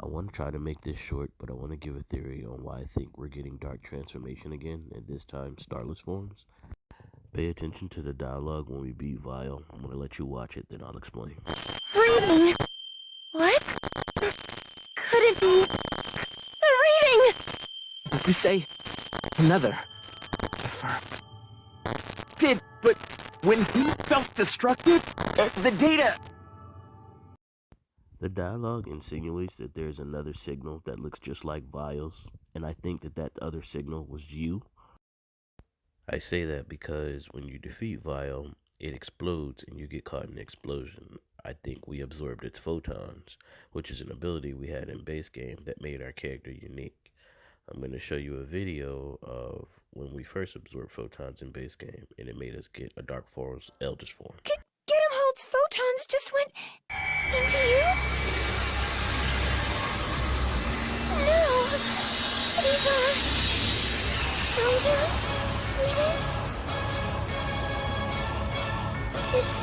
I want to try to make this short, but I want to give a theory on why I think we're getting dark transformation again, and this time Starless Forms. Pay attention to the dialogue when we beat Vile. I'm going to let you watch it, then I'll explain. Reading! What? Could it be the reading? Did you say another? Kid, but when you self-destructed, the data... The dialogue insinuates that there's another signal that looks just like Vile's, and I think that that other signal was you. I say that because when you defeat Vile, it explodes and you get caught in the explosion. I think we absorbed its photons, which is an ability we had in base game that made our character unique. I'm going to show you a video of when we first absorbed photons in base game, and it made us get a Dark Falz eldest form. Gittimhold's photons just went into you? No! These are... frozen readings? It's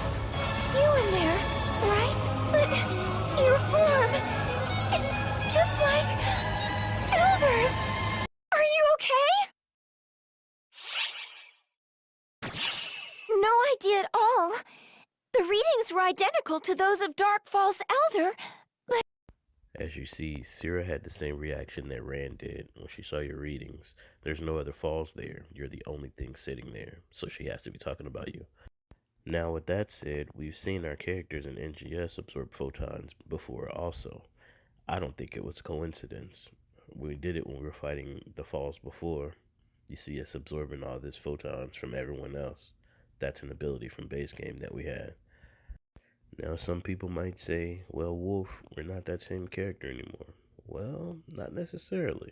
you in there, right? But your form... it's just like... Elver's! Are you okay? No idea at all. The readings were identical to those of Dark Falz Elder, but... As you see, Syrah had the same reaction that Rand did when she saw your readings. There's no other Falz there. You're the only thing sitting there, so she has to be talking about you. Now, with that said, we've seen our characters in NGS absorb photons before also. I don't think it was a coincidence. We did it when we were fighting the Falz before. You see us absorbing all this photons from everyone else. That's an ability from base game that we had. Now, some people might say, well, Wolf, we're not that same character anymore. Well, not necessarily.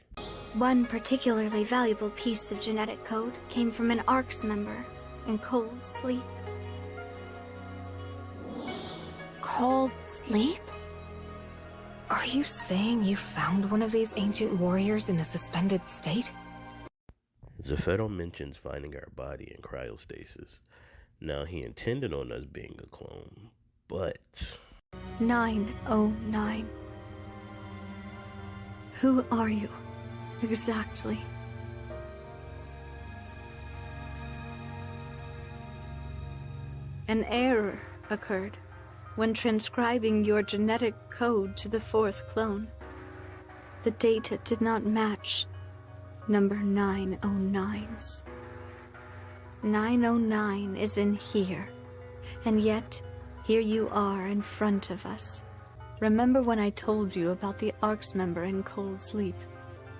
One particularly valuable piece of genetic code came from an ARCS member in Cold Sleep. Cold Sleep? Are you saying you found one of these ancient warriors in a suspended state? Zepheto mentions finding our body in cryostasis. Now, he intended on us being a clone, but... 909. Who are you, exactly? An error occurred when transcribing your genetic code to the fourth clone. The data did not match number 909's. 909 is in here, and yet here you are in front of us. Remember when I told you about the ARCS member in Cold Sleep?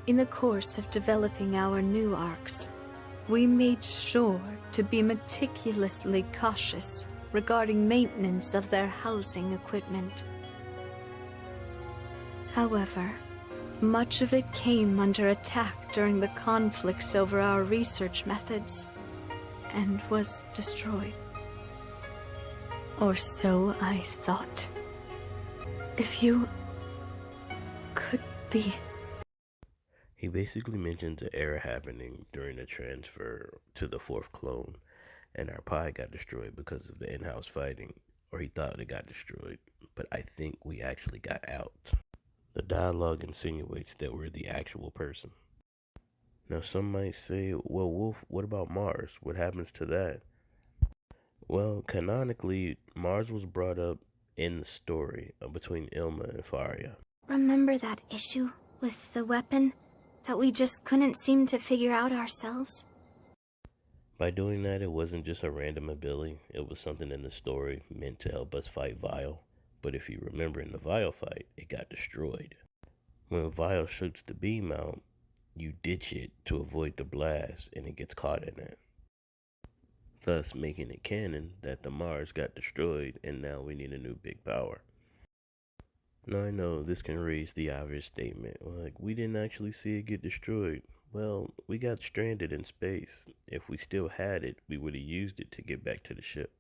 In the course of developing our new ARCS, we made sure to be meticulously cautious regarding maintenance of their housing equipment. However, much of it came under attack during the conflicts over our research methods, and was destroyed. Or so I thought. If you could be... He basically mentions an error happening during the transfer to the fourth clone, and our pie got destroyed because of the in-house fighting, or he thought it got destroyed, but I think we actually got out. The dialogue insinuates that we're the actual person. Now, some might say, well, Wolf, what about Mars? What happens to that? Well, canonically, Mars was brought up in the story between Ilma and Faria. Remember that issue with the weapon that we just couldn't seem to figure out ourselves? By doing that, it wasn't just a random ability. It was something in the story meant to help us fight Vile. But if you remember in the Vile fight, it got destroyed. When Vile shoots the beam out, you ditch it to avoid the blast, and it gets caught in it. Thus making it canon that the Mars got destroyed, and now we need a new big power. Now I know this can raise the obvious statement, like, we didn't actually see it get destroyed. Well, we got stranded in space. If we still had it, we would have used it to get back to the ship.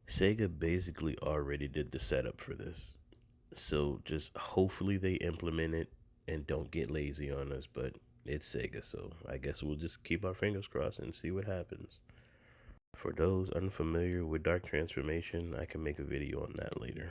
Sega basically already did the setup for this. So just hopefully they implement it and don't get lazy on us, but it's Sega, so I guess we'll just keep our fingers crossed and see what happens. For those unfamiliar with Dark Transformation, I can make a video on that later.